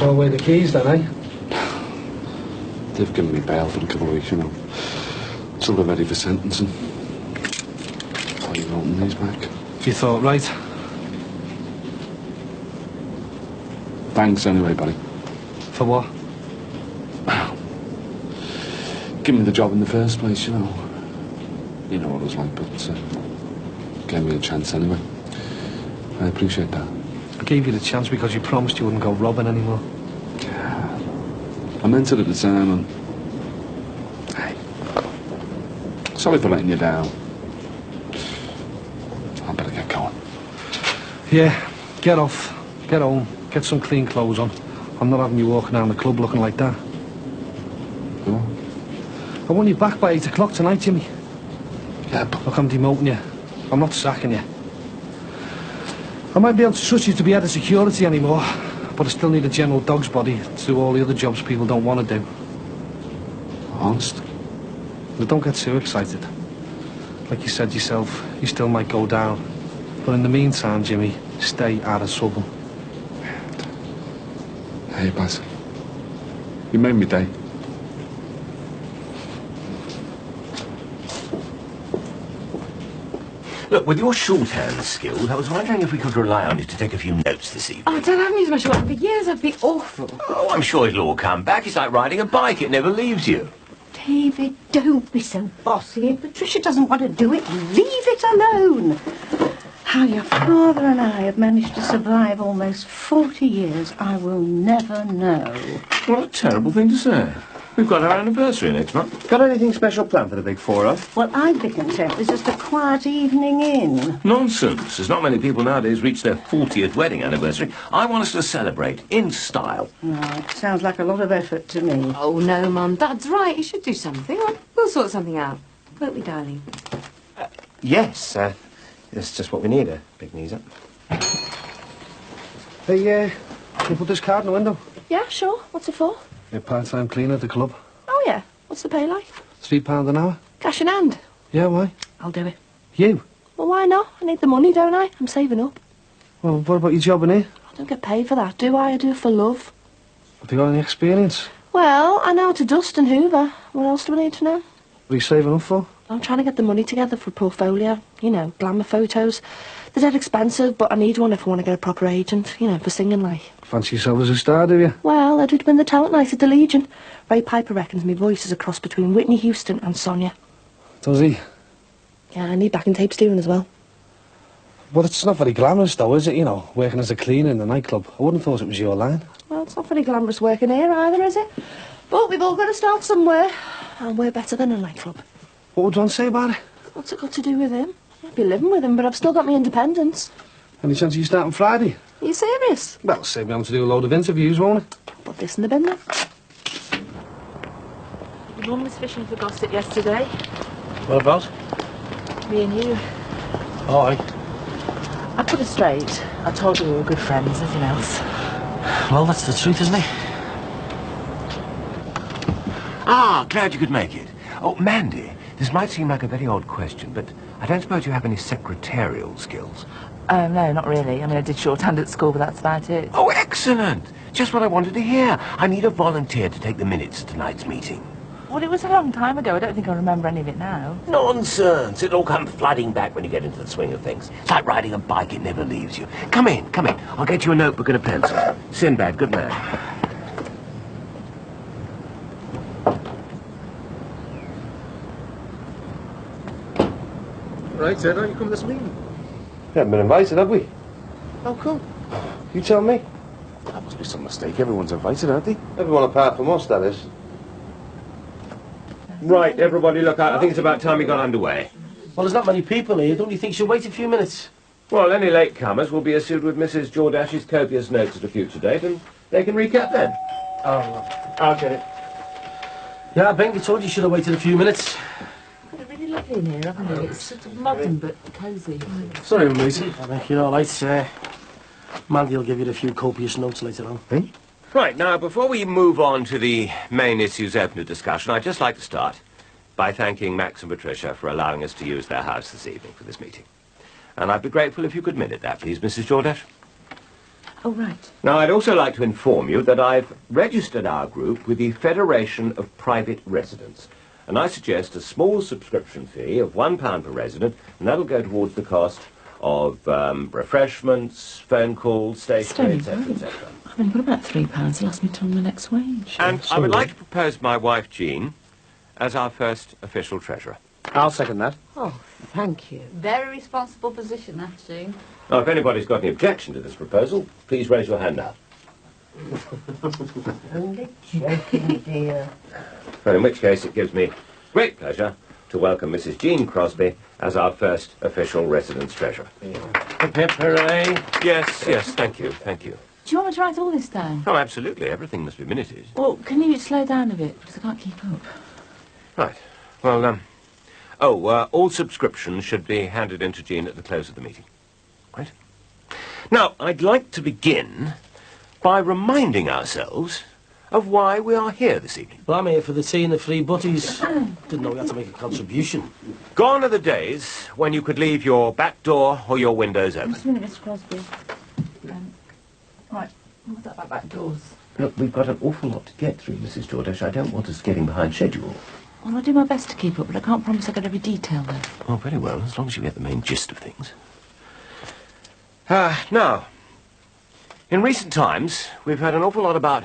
throw away the keys then, eh? They've given me bail for a couple of weeks, you know. Till they're ready for sentencing. Thought you open these back. You thought right. Thanks anyway, buddy. For what? Give me the job in the first place, you know. You know what it was like, but gave me a chance anyway. I appreciate that. I gave you the chance because you promised you wouldn't go robbing anymore. Yeah. I meant it at the time, and... Hey. Sorry for letting you down. I better get going. Yeah, get off. Get home. Get some clean clothes on. I'm not having you walking around the club looking like that. Go on. I want you back by 8 o'clock tonight, Jimmy. Yeah, but... Look, I'm demoting you. I'm not sacking you. I might be able to trust you to be head of security anymore, but I still need a general dog's body to do all the other jobs people don't want to do. Honest? But don't get too excited. Like you said yourself, you still might go down. But in the meantime, Jimmy, stay out of trouble. Hey, Baz. You made me day. Look, with your shorthand skills, I was wondering if we could rely on you to take a few notes this evening. Oh, I don't have any special one for years. That'd be awful. Oh, I'm sure it'll all come back. It's like riding a bike. It never leaves you. David, don't be so bossy. If Patricia doesn't want to do it, leave it alone. How your father and I have managed to survive almost 40 years, I will never know. What a terrible thing to say. We've got our anniversary next month. Got anything special planned for the big 4-off? Well, I'd be content with just a quiet evening in. Nonsense. There's not many people nowadays reach their 40th wedding anniversary. I want us to celebrate in style. Oh, it sounds like a lot of effort to me. Oh, no, Mum. Dad's right. You should do something. We'll sort something out. Won't we, darling? Yes, that's just what we need, a big knees up. Hey, can you put this card in the window? Yeah, sure. What's it for? You're part-time cleaner at the club. Oh, yeah. What's the pay like? £3 an hour. Cash in hand. Yeah, why? I'll do it. You? Well, why not? I need the money, don't I? I'm saving up. Well, what about your job in here? I don't get paid for that, do I? I do it for love. Have you got any experience? Well, I know how to dust and hoover. What else do I need to know? What are you saving up for? I'm trying to get the money together for a portfolio. You know, glamour photos. They're dead expensive, but I need one if I want to get a proper agent. You know, for singing, like. Fancy yourself as a star, do you? Well, I'd win the talent night at the Legion. Ray Piper reckons my voice is a cross between Whitney Houston and Sonia. Does he? Yeah, I need backing tape steering as well. But it's not very glamorous, though, is it? You know, working as a cleaner in the nightclub. I wouldn't have thought it was your line. Well, it's not very glamorous working here either, is it? But we've all got to start somewhere. And we're better than a nightclub. What would John say about it? What's it got to do with him? I'd be living with him, but I've still got my independence. Any chance of you starting Friday? Are you serious? Well, save me on to do a load of interviews, won't it? Put this in the bin then. Your mum was fishing for gossip yesterday. What about? Me and you. Oh, aye. I put her straight. I told her we were good friends, nothing else. Well, that's the truth, isn't it? Ah, glad you could make it. Oh, Mandy, this might seem like a very odd question, but I don't suppose you have any secretarial skills. No, not really. I mean, I did shorthand at school, but that's about it. Oh, excellent. Just what I wanted to hear. I need a volunteer to take the minutes of tonight's meeting. Well, it was a long time ago. I don't think I remember any of it now. Nonsense. It'll all come flooding back when you get into the swing of things. It's like riding a bike. It never leaves you. Come in, come in. I'll get you a notebook and a pencil. Sinbad, good man. Right, so now you come to this meeting. We haven't been invited, have we? How come? You tell me. That must be some mistake. Everyone's invited, aren't they? Everyone apart from us, that is. Right, everybody look out. I think it's about time we got underway. Well, there's not many people here. Don't you think she'll wait a few minutes? Well, any latecomers will be issued with Mrs. Jordash's copious notes at a future date, and they can recap then. Oh, well, I'll get it. Yeah, Benga told you should have waited a few minutes. It's really lovely in here, haven't you? It's sort of modern but cosy. Sorry, mate. I think you're all right. Mandy will give you a few copious notes later on. Eh? Right, now, before we move on to the main issues open to discussion, I'd just like to start by thanking Max and Patricia for allowing us to use their house this evening for this meeting. And I'd be grateful if you could minute that, please, Mrs. Jordash. Oh, right. Now, I'd also like to inform you that I've registered our group with the Federation of Private Residents. And I suggest a small subscription fee of £1 per resident, and that'll go towards the cost of refreshments, phone calls, stationery, etc., etc. I've only got about £3 to last me till my next wage. And I would like to propose my wife, Jean, as our first official treasurer. I'll second that. Oh, thank you. Very responsible position, that, Jean. Now, if anybody's got any objection to this proposal, please raise your hand now. Only joking, dear. Well, in which case, it gives me great pleasure to welcome Mrs. Jean Crosby as our first official residence treasurer. Hip, hip, hooray. Yes, yes, thank you, thank you. Do you want me to write all this down? Oh, absolutely, everything must be minuted. Well, can you slow down a bit, because I can't keep up. Right, well, all subscriptions should be handed in to Jean at the close of the meeting. Right? Now, I'd like to begin by reminding ourselves of why we are here this evening. Well, I'm here for the tea and the free butties. Didn't know we had to make a contribution. Gone are the days when you could leave your back door or your windows open. Just a minute, Mr. Crosby. Right, what's that about back doors? Look, we've got an awful lot to get through, Mrs. Jordash. I don't want us getting behind schedule. Well, I'll do my best to keep up, but I can't promise I'll get every detail, though. Oh, very well, as long as you get the main gist of things. Now, in recent times, we've heard an awful lot about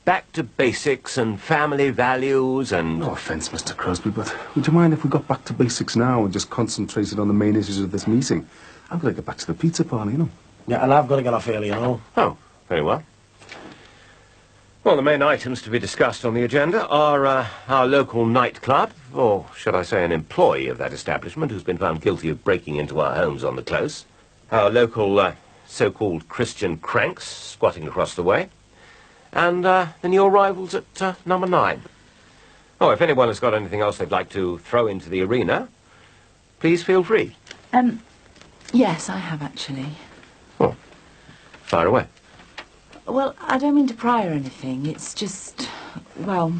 back to basics and family values and... No offence, Mr. Crosby, but would you mind if we got back to basics now and just concentrated on the main issues of this meeting? I've got to get back to the pizza parlour, you know. Yeah, and I've got to get off early, you know. Oh, very well. Well, the main items to be discussed on the agenda are our local nightclub, or should I say an employee of that establishment who's been found guilty of breaking into our homes on the close, our local so-called Christian cranks squatting across the way, and the new arrivals at number 9. Oh, if anyone has got anything else they'd like to throw into the arena, please feel free. Yes, I have, actually. Oh, fire away. Well, I don't mean to pry or anything. It's just, well,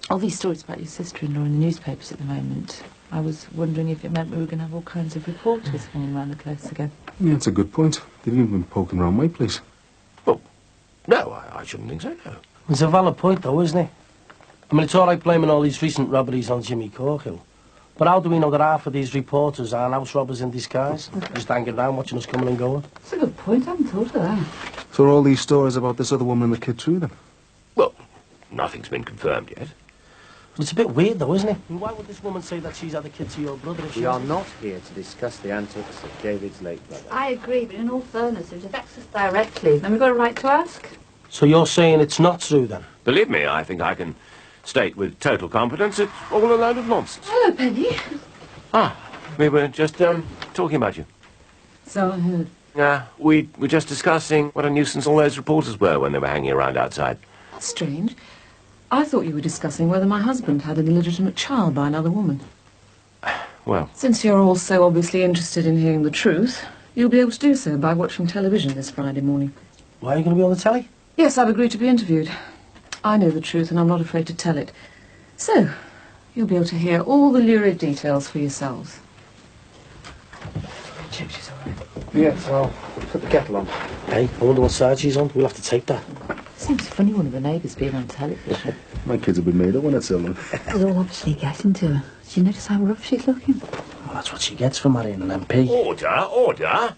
all these stories about your sister-in-law in the newspapers at the moment. I was wondering if it meant we were going to have all kinds of reporters hanging around the close again. Yeah, that's a good point. They've even been poking around my place. Well, no, I shouldn't think so, no. It's a valid point, though, isn't it? I mean, it's all right blaming all these recent robberies on Jimmy Corkill. But how do we know that half of these reporters are house robbers in disguise? Just hanging around watching us coming and going? That's a good point. I hadn't thought of that. So are all these stories about this other woman and the kid true, then? Well, nothing's been confirmed yet. But it's a bit weird, though, isn't it? I mean, why would this woman say that she's had a kid to your brother if she We are hasn't? not here to discuss the antics of David's late brother. I agree, but in all fairness, if it affects us directly, then we've got a right to ask. So you're saying it's not true, then? Believe me, I think I can state with total confidence it's all a load of nonsense. Hello, Penny. We were just talking about you. So I heard. We were just discussing what a nuisance all those reporters were when they were hanging around outside. That's strange. I thought you were discussing whether my husband had an illegitimate child by another woman. Well, Since you're all so obviously interested in hearing the truth, you'll be able to do so by watching television this Friday morning. Why are you going to be on the telly? Yes, I've agreed to be interviewed. I know the truth and I'm not afraid to tell it. So, you'll be able to hear all the lurid details for yourselves. Check she's all right. Yeah, so I'll put the kettle on. Hey, I wonder what side she's on. We'll have to take that. Seems funny one of the neighbours being on television. My kids have been made up when it's Ellen. They're all obviously getting to her. Did you notice how rough she's looking? Well, that's what she gets for marrying an MP. Order!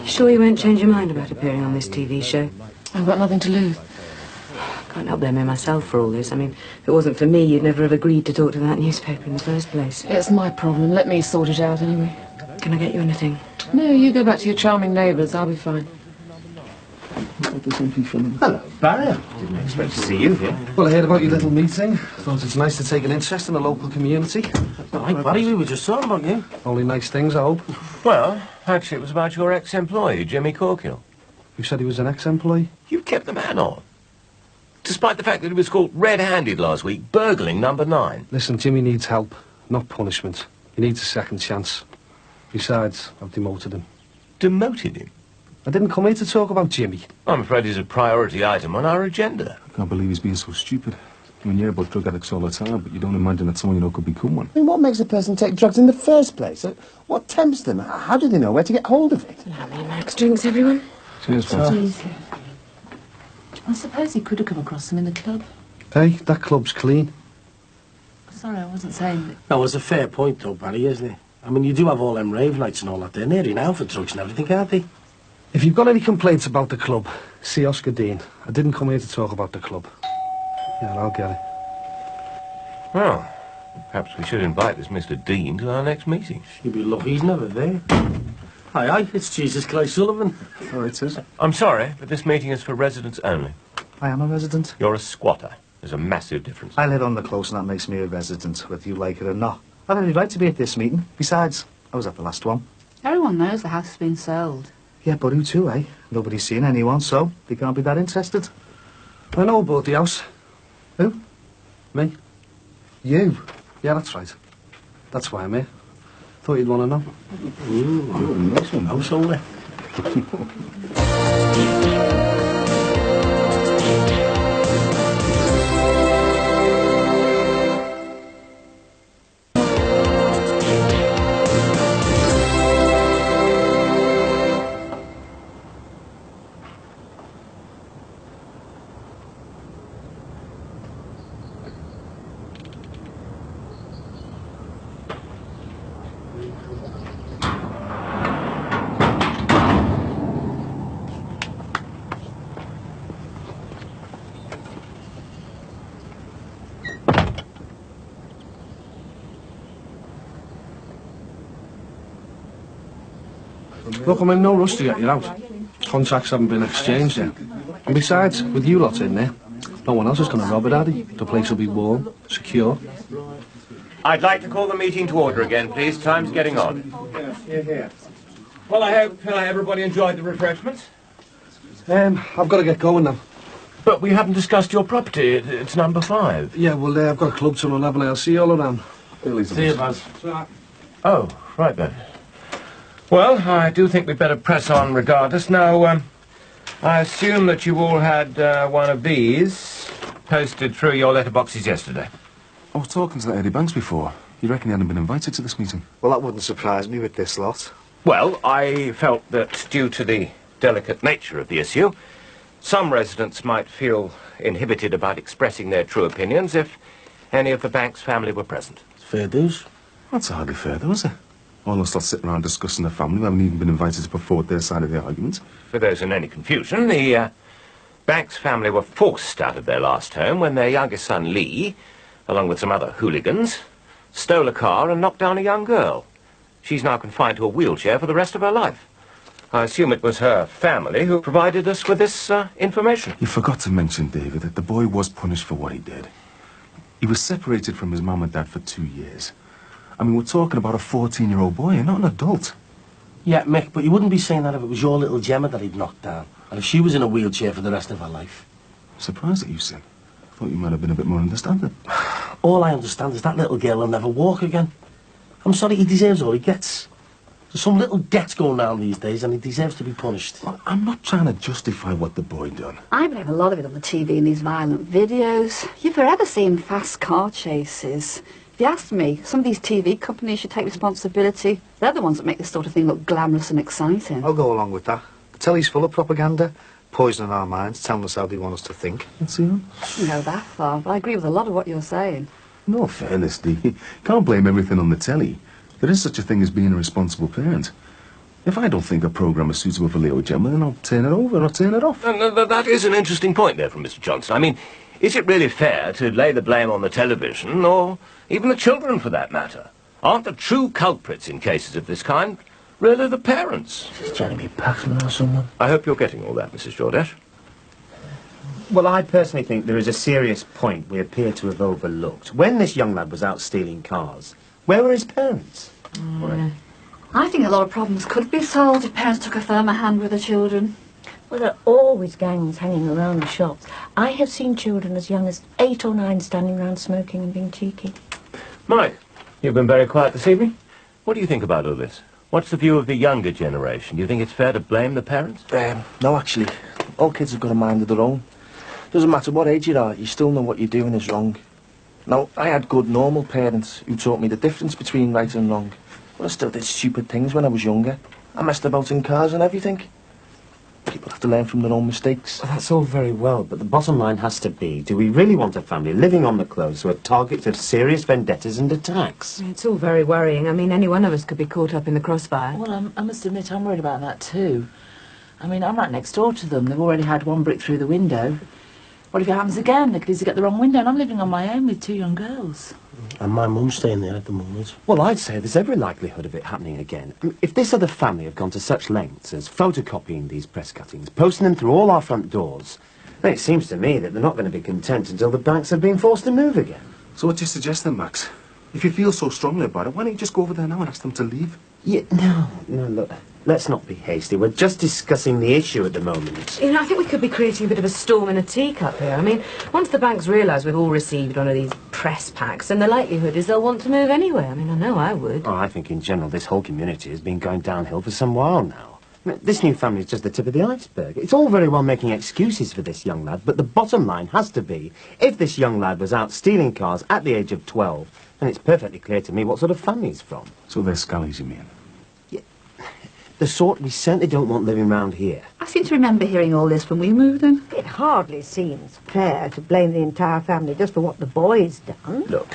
You sure you won't change your mind about appearing on this TV show? I've got nothing to lose. Can't help blaming myself for all this. I mean, if it wasn't for me, you'd never have agreed to talk to that newspaper in the first place. It's my problem. Let me sort it out anyway. Can I get you anything? No, you go back to your charming neighbours. I'll be fine. Hello, Barry. Didn't expect to see you here. Well, I heard about your little meeting. Thought it's nice to take an interest in the local community. Right, Barry, we were just talking about you. Only nice things, I hope. Well, actually, it was about your ex-employee, Jimmy Corkill. You said he was an ex-employee? You kept the man on. Despite the fact that he was caught red-handed last week, burgling number 9. Listen, Jimmy needs help, not punishment. He needs a second chance. Besides, I've demoted him. Demoted him? I didn't come here to talk about Jimmy. I'm afraid he's a priority item on our agenda. I can't believe he's being so stupid. I mean, you hear about drug addicts all the time, but you don't imagine that someone you know could become one. I mean, what makes a person take drugs in the first place? What tempts them? How do they know where to get hold of it? How many Max drinks, everyone? Cheers, Paul. I suppose he could have come across them in the club. Hey, that club's clean. Sorry, I wasn't saying that. No, it's a fair point, though, Barry, isn't it? I mean, you do have all them rave nights and all that. They're nearly now for drugs and everything, aren't they? If you've got any complaints about the club, see Oscar Dean. I didn't come here to talk about the club. Yeah, I'll get it. Well, perhaps we should invite this Mr. Dean to our next meeting. You'd be lucky he's never there. Aye, it's Jesus Christ Sullivan. Oh, it is. I'm sorry, but this meeting is for residents only. I am a resident. You're a squatter. There's a massive difference. I live on the close, and that makes me a resident, whether you like it or not. I've every right to be at this meeting. Besides, I was at the last one. Everyone knows the house has been sold. Yeah, but who to, eh? Nobody's seen anyone, so they can't be that interested. I know about the house. Who? Me. You? Yeah, that's right. That's why I'm here. Thought you'd want to know. Ooh, nice one, householder. Look, I'm in no rush to get you out. Contracts haven't been exchanged yet. And besides, with you lot in there, no one else is going to rob it, are they? The place will be warm, secure. I'd like to call the meeting to order again, please. Time's getting on. Well, I hope everybody enjoyed the refreshments. I've got to get going now. But we haven't discussed your property. It's number 5. Yeah, well, I've got a club to run, haven't I? I'll see you all around. See you, Baz. Oh, right then. Well, I do think we'd better press on regardless. Now, I assume that you all had one of these posted through your letterboxes yesterday. I was talking to that Eddie Banks before. You reckon he hadn't been invited to this meeting? Well, that wouldn't surprise me with this lot. Well, I felt that due to the delicate nature of the issue, some residents might feel inhibited about expressing their true opinions if any of the Banks family were present. It's fair dues. That's hardly fair, though, is it? All of us sitting around discussing the family who haven't even been invited to put forward their side of the argument. For those in any confusion, the Banks family were forced out of their last home when their youngest son, Lee, along with some other hooligans, stole a car and knocked down a young girl. She's now confined to a wheelchair for the rest of her life. I assume it was her family who provided us with this information. You forgot to mention, David, that the boy was punished for what he did. He was separated from his mum and dad for 2 years. I mean, we're talking about a 14-year-old boy and not an adult. Yeah, Mick, but you wouldn't be saying that if it was your little Gemma that he'd knocked down. And if she was in a wheelchair for the rest of her life. Surprised at you, Sin. Thought you might have been a bit more understanding. All I understand is that little girl will never walk again. I'm sorry, he deserves all he gets. There's some little gets going down these days and he deserves to be punished. Well, I'm not trying to justify what the boy done. I blame a lot of it on the TV and these violent videos. You've forever seen fast car chases. If you ask me, some of these TV companies should take responsibility. They're the ones that make this sort of thing look glamorous and exciting. I'll go along with that. The telly's full of propaganda, poisoning our minds, telling us how they want us to think. Let's see him. I shouldn't go that far, but I agree with a lot of what you're saying. No fairness, Dee. You can't blame everything on the telly. There is such a thing as being a responsible parent. If I don't think a programme is suitable for Leo Gemma, then I'll turn it over or turn it off. That is an interesting point there from Mr. Johnson. I mean, is it really fair to lay the blame on the television, or even the children for that matter? Aren't the true culprits in cases of this kind really the parents? Is Jeremy Paxman or someone? I hope you're getting all that, Mrs. Jordache. Well, I personally think there is a serious point we appear to have overlooked. When this young lad was out stealing cars, where were his parents? I think a lot of problems could be solved if parents took a firmer hand with their children. Well, there are always gangs hanging around the shops. I have seen children as young as 8 or 9 standing around smoking and being cheeky. Mike, you've been very quiet this evening. What do you think about all this? What's the view of the younger generation? Do you think it's fair to blame the parents? No, actually. All kids have got a mind of their own. Doesn't matter what age you are, you still know what you're doing is wrong. Now, I had good, normal parents who taught me the difference between right and wrong. But I still did stupid things when I was younger. I messed about in cars and everything. People have to learn from their own mistakes. Well, that's all very well, but the bottom line has to be, do we really want a family living on the close who are targets of serious vendettas and attacks? It's all very worrying. I mean, any one of us could be caught up in the crossfire. Well, I must admit I'm worried about that too. I mean, I'm right next door to them. They've already had one brick through the window. What if it happens again? They could easily get the wrong window, and I'm living on my own with 2 young girls. And my mum's staying there at the moment. Well, I'd say there's every likelihood of it happening again. If this other family have gone to such lengths as photocopying these press cuttings, posting them through all our front doors, then it seems to me that they're not going to be content until the banks have been forced to move again. So what do you suggest then, Max? If you feel so strongly about it, why don't you just go over there now and ask them to leave? Yeah, no, look, let's not be hasty. We're just discussing the issue at the moment. You know, I think we could be creating a bit of a storm in a teacup here. I mean, once the banks realise we've all received one of these press packs, then the likelihood is they'll want to move anyway. I mean, I know I would. Oh, I think in general this whole community has been going downhill for some while now. I mean, this new family is just the tip of the iceberg. It's all very well making excuses for this young lad, but the bottom line has to be, if this young lad was out stealing cars at the age of 12, then it's perfectly clear to me what sort of family he's from. So they're scallies, you mean? Yeah. The sort we certainly don't want living round here. I seem to remember hearing all this when we moved in. It hardly seems fair to blame the entire family just for what the boy's done. Look,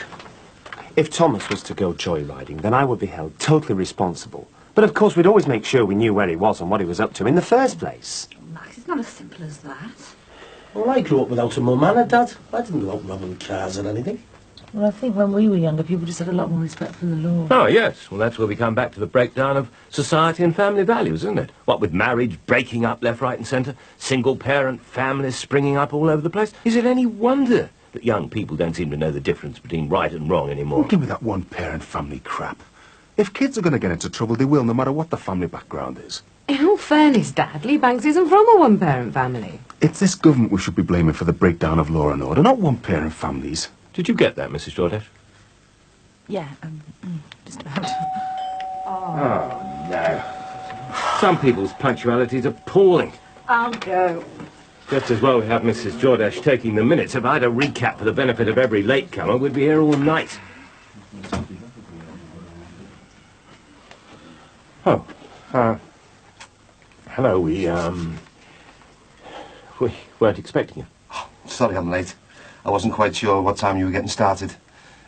if Thomas was to go joyriding, then I would be held totally responsible. But of course we'd always make sure we knew where he was and what he was up to in the first place. Max, it's not as simple as that. Well, I grew up without a mum and a dad. I didn't go out robbing cars or anything. Well, I think when we were younger, people just had a lot more respect for the law. Oh, yes. Well, that's where we come back to the breakdown of society and family values, isn't it? What with marriage breaking up left, right and centre, single-parent families springing up all over the place. Is it any wonder that young people don't seem to know the difference between right and wrong anymore? Don't give me that one-parent family crap. If kids are going to get into trouble, they will, no matter what the family background is. In all fairness, Dad, Lee Banks isn't from a one-parent family. It's this government we should be blaming for the breakdown of law and order, not one-parent families. Did you get that, Mrs. Jordache? Yeah, just about. Oh, no. Some people's punctuality is appalling. I'll go. Just as well we have Mrs. Jordache taking the minutes. If I had a recap for the benefit of every latecomer, we'd be here all night. Oh, hello, we weren't expecting you. Sorry I'm late. I wasn't quite sure what time you were getting started.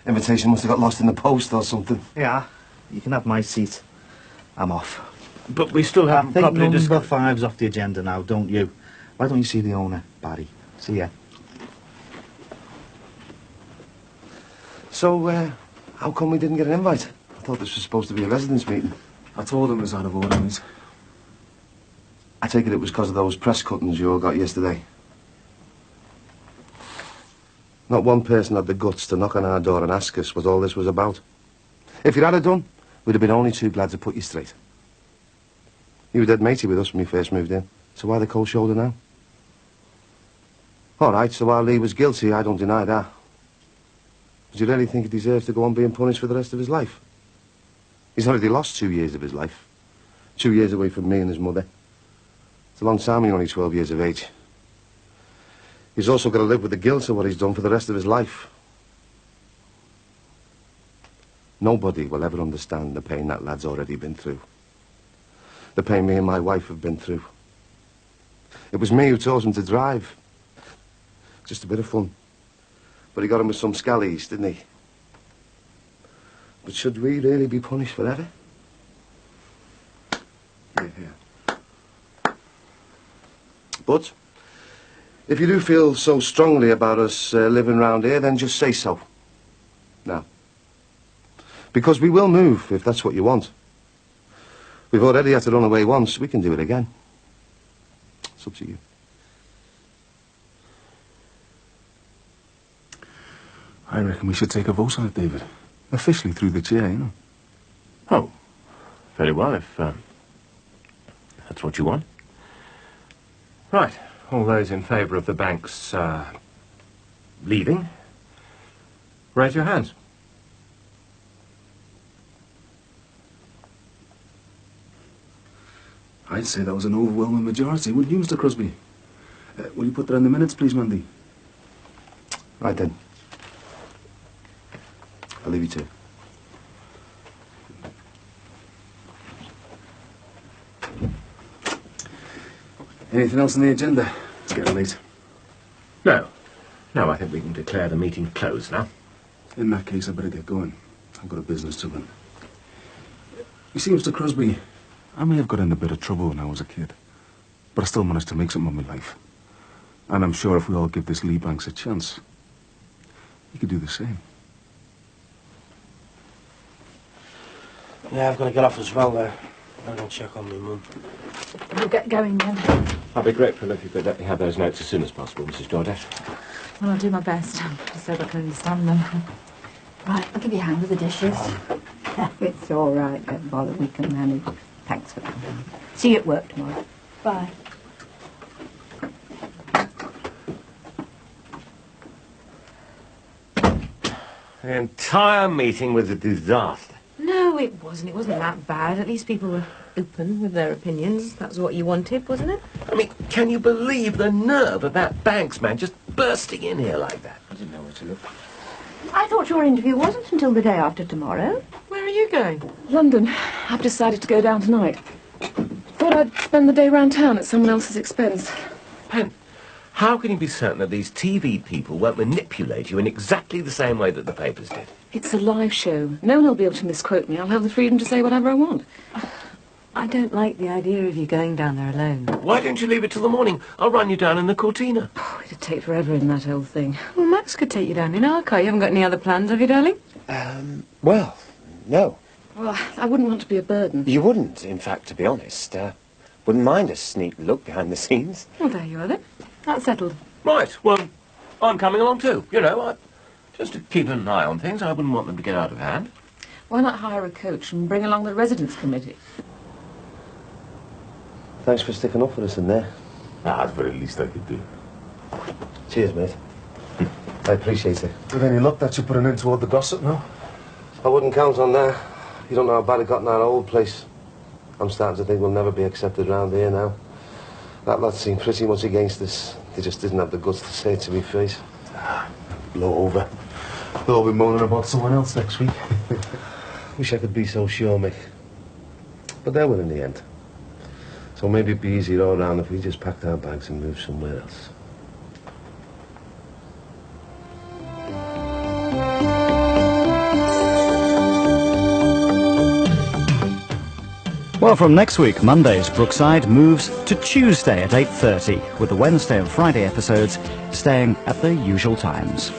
Invitation must have got lost in the post or something. Yeah, you can have my seat. I'm off. But we still haven't I think properly number discussed. 5's off the agenda now, don't you? Why don't you see the owner, Barry? See ya. So, how come we didn't get an invite? I thought this was supposed to be a residents' meeting. I told him it was out of order, mate. I take it it was because of those press cuttings you all got yesterday. Not one person had the guts to knock on our door and ask us what all this was about. If you'd had it done, we'd have been only too glad to put you straight. You were dead matey with us when we first moved in, so why the cold shoulder now? All right, so while Lee was guilty, I don't deny that. But you really think he deserves to go on being punished for the rest of his life? He's already lost 2 years of his life. 2 years away from me and his mother. It's a long time when you're only 12 years of age. He's also got to live with the guilt of what he's done for the rest of his life. Nobody will ever understand the pain that lad's already been through. The pain me and my wife have been through. It was me who taught him to drive. Just a bit of fun. But he got him with some scallies, didn't he? But should we really be punished forever? Yeah. But if you do feel so strongly about us living round here, then just say so. Now. Because we will move, if that's what you want. We've already had to run away once. We can do it again. It's up to you. I reckon we should take a vote on it, David. Officially through the chair, you know. Oh, very well, if that's what you want. Right. All those in favour of the bank's leaving, raise your hands. I'd say that was an overwhelming majority, wouldn't you, Mr. Crosby? Will you put that in the minutes, please, Mandy? Right then. I'll leave you to it. Anything else on the agenda? It's getting late. No. No, I think we can declare the meeting closed now. In that case, I better get going. I've got a business to run. You see, Mr. Crosby, I may have got in a bit of trouble when I was a kid, but I still managed to make something of my life. And I'm sure if we all give this Lee Banks a chance, he could do the same. Yeah, I've got to get off as well there. I'm going to check on my mum. We'll get going then. I'd be grateful if you could let me have those notes as soon as possible, Mrs. Georgette. Well, I'll do my best, just so I can understand them. Right, I'll give you a hand with the dishes. It's all right, don't bother, we can manage. Thanks for coming. See you at work tomorrow. Bye. The entire meeting was a disaster. No, it wasn't. It wasn't that bad. At least people were open with their opinions. That's what you wanted, wasn't it? I mean, can you believe the nerve of that Banks man just bursting in here like that? I didn't know where to look. I thought your interview wasn't until the day after tomorrow. Where are you going? London. I've decided to go down tonight. Thought I'd spend the day round town at someone else's expense. Pen, how can you be certain that these TV people won't manipulate you in exactly the same way that the papers did? It's a live show. No one will be able to misquote me. I'll have the freedom to say whatever I want. I don't like the idea of you going down there alone. Why don't you leave it till the morning? I'll run you down in the Cortina. Oh, it'd take forever in that old thing. Well, Max could take you down in our car. You haven't got any other plans, have you, darling? Well, no. Well, I wouldn't want to be a burden. You wouldn't, in fact, to be honest. Wouldn't mind a sneak look behind the scenes. Well, there you are then. That's settled. Right, well, I'm coming along too. You know, just to keep an eye on things. I wouldn't want them to get out of hand. Why not hire a coach and bring along the residents' committee? Thanks for sticking up for us in there. That's the very least I could do. Cheers, mate. I appreciate it. With any luck, that should put an end to all the gossip now. I wouldn't count on that. You don't know how bad it got in our old place. I'm starting to think we'll never be accepted round here now. That lot seemed pretty much against us. They just didn't have the guts to say it to me face. Blow over. They'll all be moaning about someone else next week. Wish I could be so sure, Mick. But they will in the end. So maybe it'd be easier all round if we just packed our bags and moved somewhere else. Well, from next week, Monday's Brookside moves to Tuesday at 8:30, with the Wednesday and Friday episodes staying at their usual times.